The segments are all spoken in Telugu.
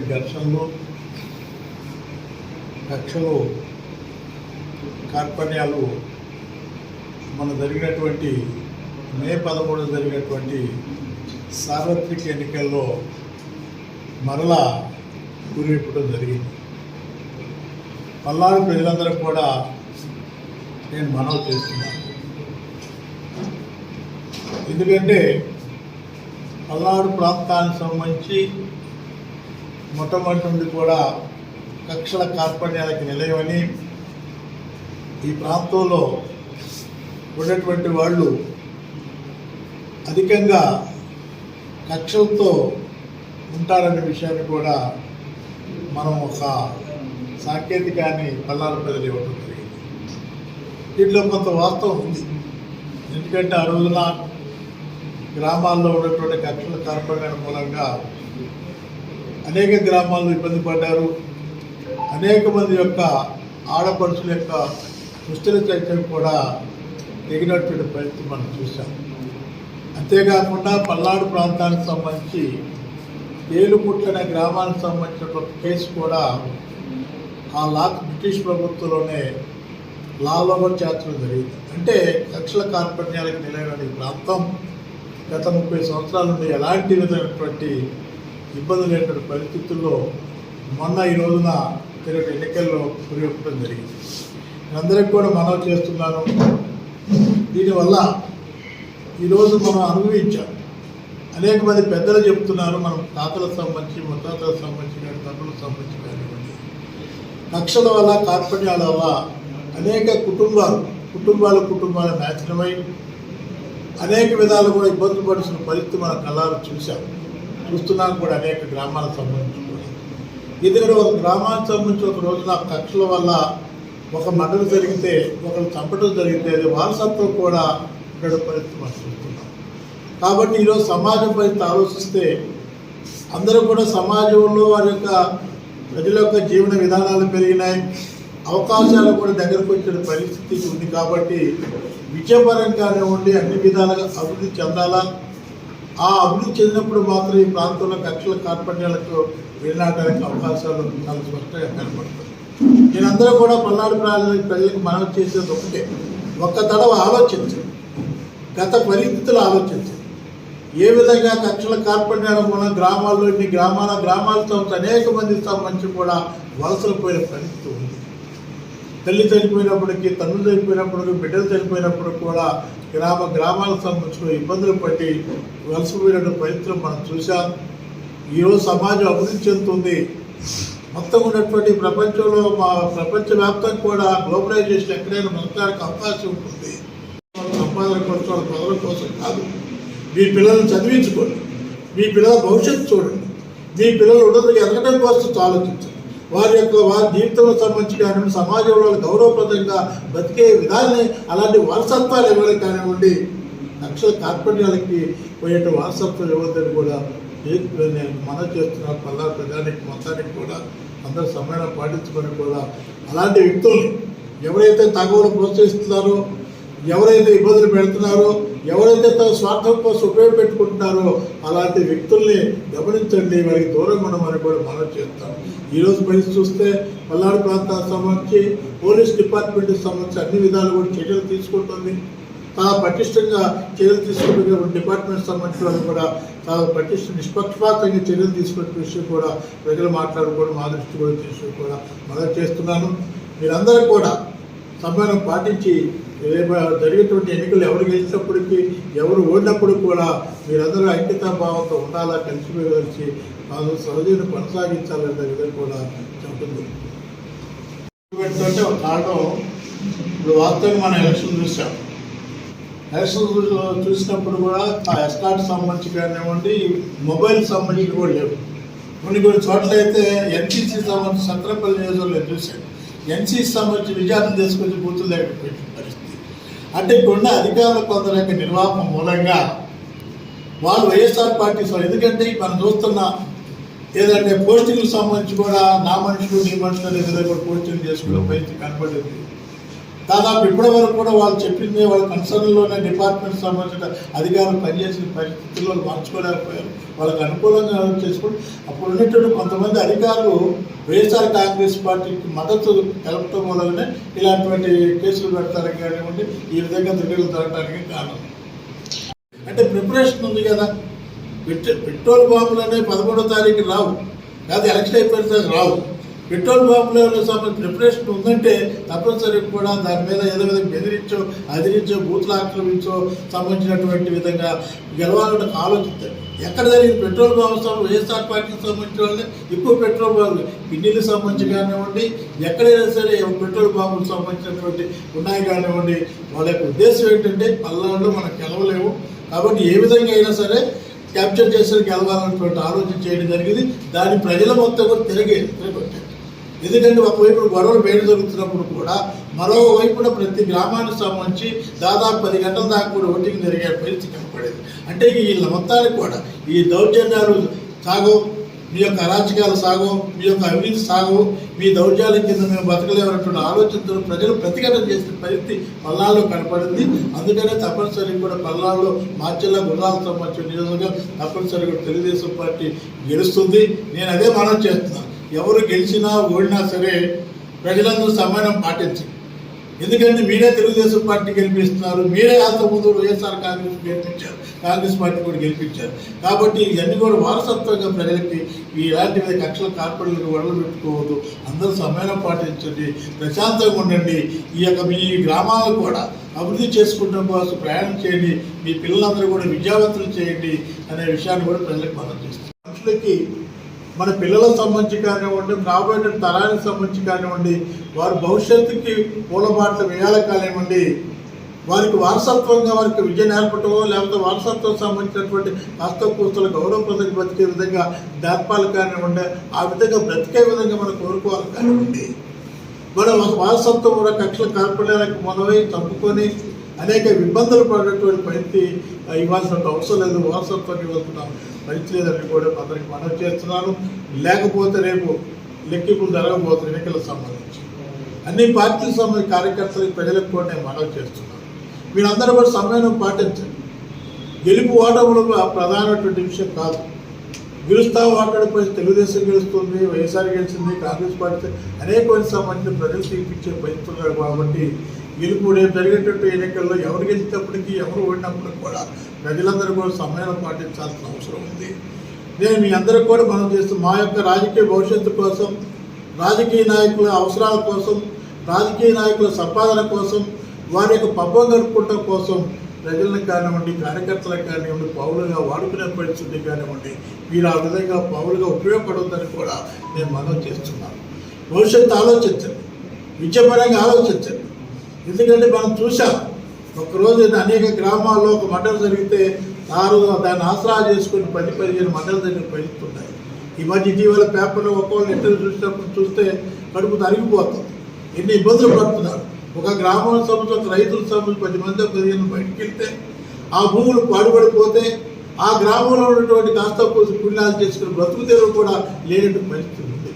ఘర్షణలు, కక్షలు, కార్పణ్యాలు మన జరిగినటువంటి మే 13 జరిగినటువంటి సార్వత్రిక ఎన్నికల్లో మరలా గురిపెట్టడం జరిగింది. పల్నాడు ప్రజలందరూ కూడా నేను మనవి చేస్తున్నాను. ఎందుకంటే పల్నాడు ప్రాంతానికి సంబంధించి మొట్టమొదటి నుండి కూడా కక్షల కార్పణ్యాలకు నిలయమని, ఈ ప్రాంతంలో ఉన్నటువంటి వాళ్ళు అధికంగా కక్షలతో ఉంటారనే విషయాన్ని కూడా మనం ఒక సాంకేతికాన్ని పల్నాడు ప్రజలు ఇవ్వడం జరిగింది. దీంట్లో కొంత వాస్తవం ఉంది. ఎందుకంటే ఆ రోజున గ్రామాల్లో ఉన్నటువంటి కక్షల కార్పణ్యాల మూలంగా అనేక గ్రామాల్లో ఇబ్బంది పడ్డారు. అనేక మంది యొక్క ఆడపడుచుల యొక్క దుస్తుల చైత్యం కూడా తెగినటువంటి పరిస్థితి మనం చూసాం. అంతేకాకుండా పల్నాడు ప్రాంతానికి సంబంధించి ఏలుపుట్ల అనే గ్రామానికి సంబంధించిన ఒక కేసు కూడా బ్రిటిష్ ప్రభుత్వంలోనే లాలో కూడా చేర్చడం జరిగింది. అంటే కక్షల కార్పణ్యాలకు నిలయమైన ప్రాంతం గత 30 సంవత్సరాల నుండి ఎలాంటి విధమైనటువంటి ఇబ్బందులు లేనటువంటి పరిస్థితుల్లో మొన్న ఈ రోజున జరిగిన ఎన్నికల్లో పురిగొట్టడం జరిగింది. అందరికీ కూడా మనవి చేస్తున్నాను. దీనివల్ల ఈరోజు మనం అనుభవించాం. అనేక మంది పెద్దలు చెప్తున్నారు, మనం తాతలకు సంబంధించి ముత్తాతలకు సంబంధించి కానీ తల్లులకు సంబంధించి కానివ్వండి, కక్షల వల్ల కార్పణ్యాల వల్ల అనేక కుటుంబాలు నాశనమై అనేక విధాలు కూడా ఇబ్బందులు పడుతున్న పరిస్థితి మన కళ్ళారు చూస్తున్నాం కూడా. అనేక గ్రామాలకు సంబంధించి కూడా ఎందుకంటే ఒక గ్రామానికి సంబంధించి ఒక రోజున కక్షల వల్ల ఒక మర్డర్ జరిగితే, ఒకరు చంపడం జరిగితే అది వారసత్వం కూడా ఉండడం పరిస్థితి మనం చూస్తున్నాం. కాబట్టి ఈరోజు సమాజం పరిస్థితి ఆలోచిస్తే అందరూ కూడా సమాజంలో వారి యొక్క ప్రజల యొక్క జీవన విధానాలు పెరిగినాయి, అవకాశాలు కూడా దగ్గరకు వచ్చిన పరిస్థితి ఉంది. కాబట్టి విద్యాపరంగానే ఉండి అన్ని విధాలుగా అభివృద్ధి చెందాలా. ఆ అభివృద్ధి చెందినప్పుడు మాత్రం ఈ ప్రాంతంలో కక్షల కార్పణ్యాలకు వెళ్ళడానికి అవకాశాలు చాలా స్పష్టంగా కనపడుతుంది. నేనందరూ కూడా పల్నాడు ప్రజలకు మనవి చేసేది ఒకటే, ఒక్క తడవ ఆలోచించండి, గత పరిస్థితులు ఆలోచించండి. ఏ విధంగా కక్షల కార్పణ్యాల మూలం గ్రామాల్లో ఇన్ని గ్రామాలతో అనేక మందికి సంబంధించి కూడా వలసలు పోయిన పరిస్థితి ఉంది. తల్లి చనిపోయినప్పటికీ, తండ్రులు చనిపోయినప్పటికీ, బిడ్డలు చనిపోయినప్పుడు కూడా గ్రామాలకు సంబంధించిన ఇబ్బందులు పట్టి వలసపోయిన పరిస్థితులు మనం చూసాం. ఈరోజు సమాజం అభివృద్ధి చెందుతుంది. మొత్తం ఉన్నటువంటి ప్రపంచంలో ప్రపంచవ్యాప్తంగా కూడా గ్లోబలైజేషన్ ఎక్కడైనా మొదలడానికి అవకాశం ఉంటుంది. సంపాదన కోసం, పదవుల కోసం కాదు. మీ పిల్లలను చదివించుకోండి, మీ పిల్లల భవిష్యత్తు చూడండి, మీ పిల్లలు ఉన్నతకి ఎదగడం కోసం ఆలోచించండి. వారి జీవితంలో సంబంధించి కానివ్వండి, సమాజంలో గౌరవప్రదంగా బతికే విధాన్ని, అలాంటి వారసత్వాలు ఇవ్వాలి కానివ్వండి. కక్షల కార్పణ్యాలకి పోయేట వారసత్వం ఇవ్వద్దని కూడా నేను మనం చేస్తున్నాను. పల్నాడు ప్రజానికి మొత్తానికి కూడా అందరూ సమయం పాటించుకొని కూడా అలాంటి వ్యక్తుల్ని ఎవరైతే తగవులు ప్రోత్సహిస్తున్నారో, ఎవరైతే ఇబ్బందులు పెడుతున్నారో, ఎవరైతే తమ స్వార్థం కోసం ఉపయోగపెట్టుకుంటున్నారో అలాంటి వ్యక్తుల్ని గమనించండి, వారికి దూరంగా ఉండమని కూడా మనం చేస్తాం. ఈరోజు పరిస్థితి చూస్తే పల్నాడు ప్రాంతానికి సంబంధించి పోలీస్ డిపార్ట్మెంట్కి సంబంధించి అన్ని విధాలు కూడా చర్యలు తీసుకుంటుంది. చాలా పటిష్టంగా చర్యలు తీసుకుంటున్న డిపార్ట్మెంట్ సంబంధించిన వాళ్ళు కూడా చాలా నిష్పక్షపాతంగా చర్యలు తీసుకునే విషయం కూడా ప్రజలు మాట్లాడుకోవడం, మా దృష్టి కూడా తీసుకుని కూడా మనం చేస్తున్నాను. మీరందరూ కూడా సమయం పాటించి జరిగేటువంటి ఎన్నికలు ఎవరు గెలిచినప్పటికీ, ఎవరు ఓడినప్పుడు కూడా మీరందరూ ఐక్యతాభావంతో ఉండాలా, కలిసి సహజీవనం కొనసాగించాలనే విధంగా కూడా చెబుతుంది. ఒక కారణం, ఇప్పుడు వాస్తవంగా మనం ఎలక్షన్ చూసాం. ఎలక్షన్ చూసినప్పుడు కూడా ఆ ఎస్కాట్ సంబంధించి కానివ్వండి, మొబైల్ సంబంధించి కూడా లేవు. కొన్ని చోట్ల అయితే ఎన్సీసీ సంబంధించి సత్రపల్లి నియోజకవర్గంలో చూశాను. ఎన్సీసీ సంబంధించి విచారణ చేసుకొచ్చి బూతులు లేకపోయిన పరిస్థితి. అంటే ఇప్పుడున్న అధికారుల కొందరు యొక్క నిర్వాహకం మూలంగా వాళ్ళు వైఎస్ఆర్ పార్టీ ఎందుకంటే మనం చూస్తున్న ఏదంటే పోస్టింగ్లకు సంబంధించి కూడా నా మనుషులు నీ మనుషులు అనే విధంగా కూడా పోస్టింగ్ చేసుకునే పరిస్థితి కనపడింది. దాదాపు ఇప్పటి వరకు కూడా వాళ్ళు చెప్పింది వాళ్ళ కన్సర్న్లోనే డిపార్ట్మెంట్ సంబంధించిన అధికారులు పనిచేసిన పరిస్థితుల్లో మార్చుకోలేకపోయారు. వాళ్ళకి అనుకూలంగా చేసుకుని అప్పుడు ఉన్నటువంటి కొంతమంది అధికారులు వైఎస్ఆర్ కాంగ్రెస్ పార్టీకి మద్దతు తెలపడం వల్లనే ఇలాంటి కేసులు పెడతారని కానివ్వండి, ఈ విధంగా దుర్గలు జరగడానికి కారణం. అంటే ప్రిపరేషన్ ఉంది కదా. పెట్రోల్ బాంబులు అనేవి 11వ తారీఖు రావు, లేదా ఎలక్షన్ అయిపోయిన రావు. పెట్రోల్ బాంబుల సంబంధించిన ప్రిపరేషన్ ఉందంటే తప్పనిసరిగా కూడా దాని మీద ఏదో విధంగా బెదిరించో, అదిరించో, బూతులు ఆక్రమించో సంబంధించినటువంటి విధంగా గెలవాలంటే ఆలోచించారు. ఎక్కడ జరిగింది పెట్రోల్ బాంబు వైఎస్ఆర్ పార్టీకి సంబంధించిన వాళ్ళే ఎక్కువ పెట్రోల్ బాంబులు పిన్నిలకు సంబంధించి కానివ్వండి, ఎక్కడైనా సరే పెట్రోల్ బాంబులకు సంబంధించినటువంటి ఉన్నాయి కానివ్వండి. వాళ్ళ యొక్క ఉద్దేశం ఏంటంటే పల్నాడులో మనం గెలవలేము కాబట్టి ఏ విధంగా అయినా సరే క్యాప్చర్ చేసి గెలవాలన్నటువంటి ఆలోచన చేయడం జరిగింది. దాని ప్రజల మొత్తం కూడా తిరగొట్టారు. ఎందుకంటే ఒకవైపు గొడవలు బయట జరుగుతున్నప్పుడు కూడా మరోవైపున ప్రతి గ్రామానికి సంబంధించి దాదాపు 10 గంటల దాకా కూడా ఓటింగ్ జరిగే పరిస్థితి కనపడేది. అంటే వీళ్ళ మొత్తానికి కూడా ఈ దౌర్జన్యాలు సాగవు, మీ యొక్క అరాచకాలు సాగవు, మీ యొక్క అవినీతి సాగవు, మీ దౌర్జన్యాల కింద మేము బతకలేమన్నటువంటి ఆలోచనతో ప్రజలు ప్రతిఘటన చేసిన పరిస్థితి పల్నాడులో కనపడింది. అందుకనే తప్పనిసరిగా కూడా పల్నాడులో మార్చిల్లా గుర్రాలకు సంబంధించిన నియోజకవర్గం తప్పనిసరిగా తెలుగుదేశం పార్టీ గెలుస్తుంది. నేను అదే మనం చేస్తున్నాను. ఎవరు గెలిచినా ఓడినా సరే ప్రజలందరూ సమానం పాటించండి. ఎందుకంటే మీరే తెలుగుదేశం పార్టీ గెలిపిస్తున్నారు, మీరే అంతకుముందు వైఎస్ఆర్ కాంగ్రెస్ పార్టీ కూడా గెలిపించారు. కాబట్టి ఇవన్నీ కూడా వారసత్వంగా ప్రజలకి ఇలాంటి కక్షల కార్పొరేట్లకు వడలు పెట్టుకోవద్దు. అందరూ సమానం పాటించండి, ప్రశాంతంగా ఉండండి. మీ గ్రామాలను కూడా అభివృద్ధి చేసుకుంటాం కోసం ప్రయాణం చేయండి, మీ పిల్లలందరూ కూడా విద్యావంతులు చేయండి అనే విషయాన్ని కూడా ప్రజలకు మనం చేస్తాం. మనుషులకి మన పిల్లలకు సంబంధించి కానివ్వండి, రాబోయే తరానికి సంబంధించి కానివ్వండి, వారి భవిష్యత్తుకి పూలబాటలు వేయాలి కానివ్వండి, వారికి వారసత్వంగా వారికి విద్య నేర్పటమో లేకపోతే వారసత్వం సంబంధించినటువంటి హస్తకూస్తులు గౌరవప్రదంగా బతికే విధంగా నేర్పాలి కానివ్వండి, ఆ విధంగా బ్రతికే విధంగా మనం కోరుకోవాలి కానివ్వండి. మనం వారసత్వం కూడా కక్షల కార్పొరేట్లకు మొదలై చంపుకొని అనేక ఇబ్బందులు పడినటువంటి పరిస్థితి ఇవ్వాల్సిన అవసరం లేదు. వారసత్వాన్ని ఇవ్వాల్సిన పరిస్థితి లేదని కూడా అందరికి మనవి చేస్తున్నాను. లేకపోతే రేపు లెక్కింపులు జరగబోతున్న ఎన్నికలకు సంబంధించి అన్ని పార్టీలకు సంబంధించిన కార్యకర్తలకు ప్రజలకు కూడా నేను మనవి చేస్తున్నాను. మీరందరూ కూడా సమయం పాటించండి. గెలుపు ఓటములు ప్రధానమైనటువంటి విషయం కాదు. గెలుస్తా ఓటడిపోయి తెలుగుదేశం గెలుస్తుంది, వైఎస్ఆర్ గెలిచింది, కాంగ్రెస్ పార్టీ అనేక సంబంధించిన ప్రజలు తీర్పిచ్చే పరిస్థితున్నారు. కాబట్టి గెలుపు రేపు జరిగేటటువంటి ఎన్నికల్లో ఎవరు గెలిచినప్పటికీ ఎవరు ఓడినప్పటికీ కూడా ప్రజలందరూ కూడా సమయం పాటించాల్సిన అవసరం ఉంది. నేను మీ అందరికీ కూడా మనం చేస్తూ మా యొక్క రాజకీయ భవిష్యత్తు కోసం, రాజకీయ నాయకుల అవసరాల కోసం, రాజకీయ నాయకుల సంపాదన కోసం, వారి యొక్క పబ్బం గడుపుకోవటం కోసం ప్రజలను కానివ్వండి, కార్యకర్తలకు కానివ్వండి, పౌరులుగా వాడుకునే పరిస్థితి కానివ్వండి, మీరు ఆ విధంగా పౌరులుగా ఉపయోగపడవద్దని కూడా నేను మనవి చేస్తున్నాను. భవిష్యత్తు ఆలోచించండి, విద్యాపరంగా ఆలోచించండి. ఎందుకంటే మనం చూసాం, ఒకరోజు అనేక గ్రామాల్లో ఒక మండలం జరిగితే దాన్ని ఆసరా చేసుకుని 10-15 మండలం దగ్గర పెరుగుతున్నాయి. ఈ మధ్య ఇటీవల పేపర్లో ఒక్కొక్కరు ఇంటర్వ్యూ చూసినప్పుడు చూస్తే కడుపు తరిగిపోతుంది. ఎన్ని ఇబ్బందులు పడుతున్నారు. ఒక గ్రామం సంబంధించి ఒక రైతుల సంబంధించి 10 మంది 15 బయటికి వెళ్తే ఆ భూములు పాడుపడిపోతే ఆ గ్రామంలో ఉన్నటువంటి కాస్త పుణ్యాలు చేసుకుని బ్రతుకు తెరువు కూడా లేనటువంటి పరిస్థితి ఉంది.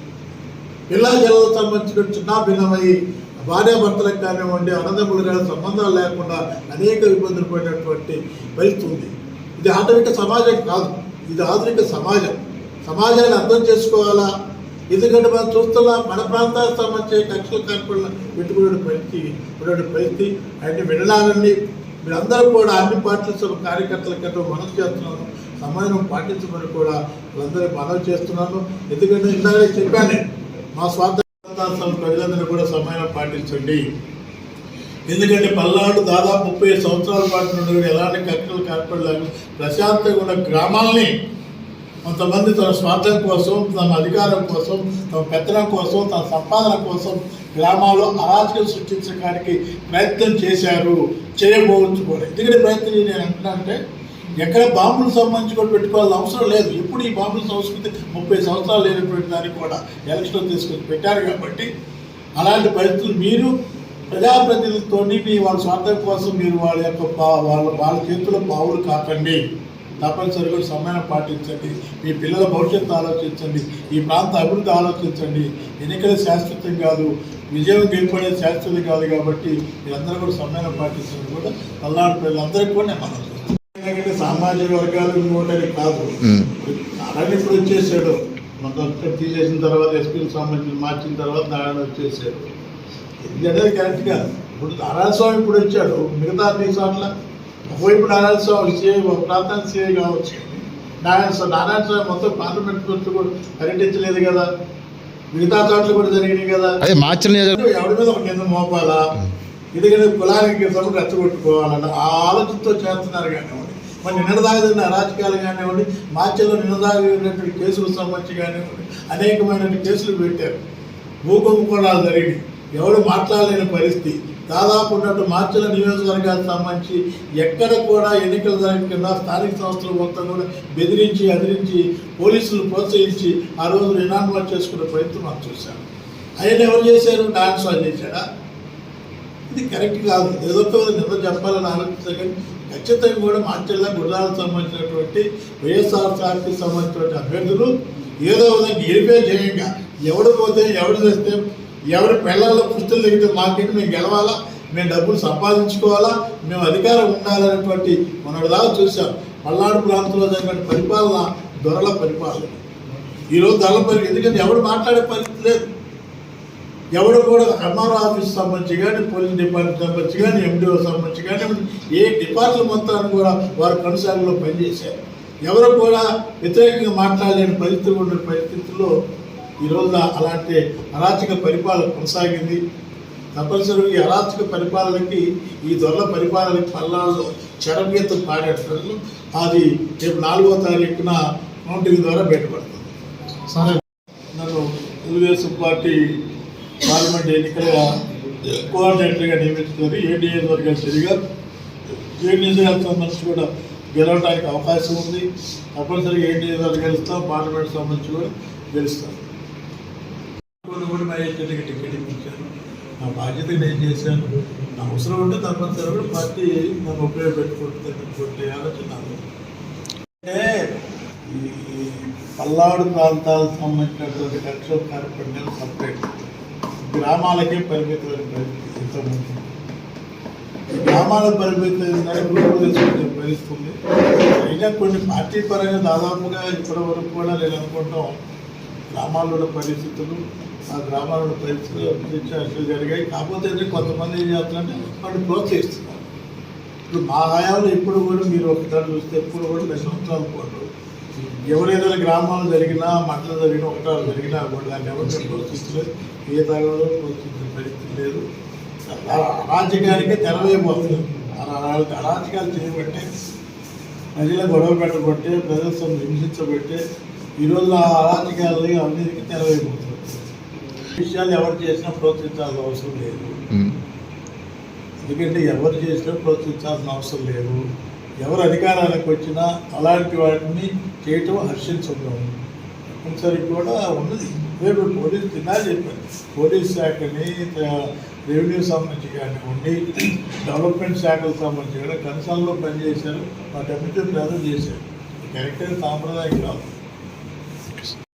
పిల్లా జలాలకు సంబంధించిన చిన్న భిన్నమై భార్యాభర్తలకు కానివ్వండి, అన్నదమ్ములు కానీ సంబంధాలు లేకుండా అనేక ఇబ్బందులు పడినటువంటి పరిస్థితి ఉంది. ఇది ఆధునిక సమాజం కాదు, ఇది ఆధునిక సమాజం. సమాజాన్ని అర్థం చేసుకోవాలా. ఎందుకంటే మనం చూస్తున్నాం మన ప్రాంతాలకు సంబంధించి కక్షల కార్పొరేట్లను పెట్టుకునే పరిస్థితి అన్ని వినడాలని మీరందరూ కూడా అన్ని పార్టీల కార్యకర్తలకంటే మనసు చేస్తున్నాను. సమయం పాటించమని కూడా వాళ్ళందరూ మనవి చేస్తున్నాను. ఎందుకంటే ఇందాక చెప్పాను, మా స్వార్థ ప్రజలందరూ కూడా సమయం పాటించండి. ఎందుకంటే పల్నాడు దాదాపు 30 సంవత్సరాల పాటు నుండి ఎలాంటి కక్షలు కార్పొరేట్ ప్రశాంతంగా ఉన్న గ్రామాలని కొంతమంది తన స్వార్థం కోసం, తన అధికారం కోసం, తన పెత్తనం కోసం, తన సంపాదన కోసం గ్రామాల్లో అరాచకం సృష్టించడానికి ప్రయత్నం చేశారు, చేయబోవచ్చు కూడా. ఎందుకంటే ప్రయత్నం నేను అంటున్నా అంటే ఎక్కడ బాంబులు సంబంధించి కూడా పెట్టుకోవాల్సిన అవసరం లేదు. ఇప్పుడు ఈ బాంబుల సంస్కృతి 30 సంవత్సరాలు లేనటువంటి దాన్ని కూడా ఎలక్షన్ తీసుకొని పెట్టారు. కాబట్టి అలాంటి పరిస్థితులు మీరు ప్రజాప్రతినిధులతో మీ వాళ్ళ స్వార్థం కోసం మీరు వాళ్ళ యొక్క వాళ్ళ చేతుల్లో పావులు కాకండి. తప్పనిసరిగా సమయం పాటించండి. మీ పిల్లల భవిష్యత్తు ఆలోచించండి, ఈ ప్రాంత అభివృద్ధి ఆలోచించండి. ఎన్నికలు శాశ్వతం కాదు. విజయం గెలుపడే శాశ్వతం కాదు కాబట్టి మీరందరూ కూడా సమ్మేళనం పాటిస్తున్నారు కూడా పల్నాడు ప్రజలందరికీ కూడా నేను మనం ఎందుకంటే సామాజిక వర్గాలు ఇంకోటని కాదు. నారాయణ ఇప్పుడు వచ్చేసాడు, మొత్తం తీసేసిన తర్వాత ఎస్పీకి సంబంధించి మార్చిన తర్వాత నారాయణ వచ్చేసాడు. ఇది అనేది కరెక్ట్ కాదు. ఇప్పుడు నారాయణ స్వామి ఇప్పుడు వచ్చాడు, మిగతా అన్ని చోట్ల ఒకవైపు నారాయణ స్వామి సీఐ ప్రాంతానికి సీఐ కావచ్చు, నారాయణ స్వామి మొత్తం పార్లమెంట్ గురించి కూడా పర్యటించలేదు కదా, మిగతా చోట్ల కూడా జరిగినాయి కదా. ఎవరి మీద ఒక కింద మోపాలా, ఎందుకంటే కులానికి సభకు రెచ్చగొట్టుకోవాలన్న ఆ ఆలోచనతో చేస్తున్నారు కానివ్వండి. మరి నిన్నదాగిన అరాజకాలు కానివ్వండి, మార్చిలో నిన్నదాగినటువంటి కేసులకు సంబంధించి కానివ్వండి అనేకమైన కేసులు పెట్టారు. భూకంపకోణాలు జరిగి ఎవరు మాట్లాడలేని పరిస్థితి దాదాపు ఉన్నట్టు మార్చిల నియోజకవర్గానికి సంబంధించి ఎక్కడ కూడా ఎన్నికలు జరగకుండా స్థానిక సంస్థలు మొత్తం కూడా బెదిరించి అదిరించి పోలీసులు ప్రోత్సహించి ఆ రోజు రినాన్మల్ చేసుకునే ప్రయత్నం మనం చూశాం. ఆయన ఎవరు చేశారు? డాన్స్ వాళ్ళు చేశాడా? ఇది కరెక్ట్ కాదు. ఏదో నిజం చెప్పాలని ఆలోచించారు కానీ ఖచ్చితంగా కూడా మార్చిల్లో గుర్రాలకు సంబంధించినటువంటి వైఎస్ఆర్సీపీకి సంబంధించినటువంటి అభ్యర్థులు ఏదో విధంగా గెలిపే చేయంగా ఎవడు పోతే ఎవడు చేస్తే ఎవరి పిల్లల్లో పుస్తలు దిగితే మాకేంటి, మేము గెలవాలా, మేము డబ్బులు సంపాదించుకోవాలా, మేము అధికారం ఉండాలనేటువంటి మొన్నటిదాకా చూసాం. పల్నాడు ప్రాంతంలో జరిగిన పరిపాలన దొరల పరిపాలన. ఈరోజు దొరల పరిపాలన ఎందుకంటే ఎవడు మాట్లాడే పరిస్థితి లేదు. ఎవడు కూడా ఎంఆర్ఓ ఆఫీస్ సంబంధించి కానీ, పోలీస్ డిపార్ట్మెంట్ సంబంధించి కానీ, ఎండిఓ సంబంధించి కానీ ఏ డిపార్ట్మెంట్ మొత్తాన్ని కూడా వారు కొనసాగంలో పనిచేశారు. ఎవరు కూడా వ్యతిరేకంగా మాట్లాడలేని పరిస్థితులు ఉన్న పరిస్థితుల్లో ఈరోజు అలాంటి అరాచక పరిపాలన కొనసాగింది. తప్పనిసరిగా ఈ అరాచక పరిపాలనకి, ఈ దొరల పరిపాలనకి పల్నాడులో చరమగీతం పాడేటట్లు అది రేపు 4వ తారీఖున కౌంటింగ్ ద్వారా బయటపడుతుంది. సరే, నన్ను తెలుగుదేశం పార్టీ పార్లమెంట్ ఎన్నికల కోఆర్డినేటర్గా నియమించుకొని ఏ నియోజకవర్గాలు సరిగా ఏ నియోజకవర్గాలకు సంబంధించి కూడా గెలవడానికి అవకాశం ఉంది. తప్పనిసరిగా ఏ నియోజకవర్గాలు గెలుస్తాం, పార్లమెంట్ సంబంధించి కూడా గెలుస్తాం. కూడా నా టికెట్ ఇప్పించాను, నా బాధ్యత నేను చేశాను. నా అవసరం ఉంటే తప్పనిసరిగా పార్టీ నన్ను ఉపయోగపెట్టుకుంటే ఆలోచన. అంటే ఈ పల్నాడు ప్రాంతాలకు సంబంధించినటువంటి కక్షల కార్యక్రమాలు సపరేట్, గ్రామాలకే పరిమితమైన పరిస్థితి ఇంతకుముందు. గ్రామాలకు పరిమితమైన పరిస్థితుంది. అయినా కొన్ని పార్టీ పరంగా దాదాపుగా ఇప్పటి వరకు కూడా నేను అనుకుంటాం గ్రామాల్లో పరిస్థితులు, ఆ గ్రామాల్లో పరిస్థితులు అభివృద్ధి జరిగాయి. కాకపోతే కొంతమంది ఏం చేస్తారంటే వాళ్ళు ప్రోత్సహిస్తున్నారు. ఇప్పుడు మా హయాంలో ఇప్పుడు కూడా మీరు ఒకసారి చూస్తే ఎప్పుడు కూడా 2 సంవత్సరాల పాటు ఎవరైనా గ్రామాలు జరిగినా, మంటలు జరిగినా, ఒకటాలు జరిగినా కూడా దాన్ని ఎవరిని ప్రోత్సహించలేదు, ఏ తగలో ప్రోత్సహించిన పరిస్థితి లేదు. అరాజకానికే తెరవేయబోతుంది. అరాజకాలు చేయబట్టే, ప్రజల గొడవ పెట్టబట్టే, ప్రజలను హింసించబట్టే ఈరోజు ఆ అరాజకాలని అన్నిటికీ తెరవేయబోతుంది. విషయాలు ఎవరు చేసినా ప్రోత్సహించాల్సిన అవసరం లేదు. ఎందుకంటే ఎవరు చేసినా ప్రోత్సహించాల్సిన అవసరం లేదు. ఎవరు అధికారానికి వచ్చినా అలాంటి వాటిని చేయటం హర్షించడం తప్పనిసరి కూడా ఉన్నది. రేపు పోలీసు తినాలి చెప్పారు, పోలీస్ శాఖని, రెవెన్యూ సంబంధించి కానివ్వండి, డెవలప్మెంట్ శాఖలకు సంబంధించి కూడా కన్సర్న్లో పనిచేశారు, వాటన్నిటిని ప్రజలు చేశారు. కరెక్ట్గా సాంప్రదాయం కాదు.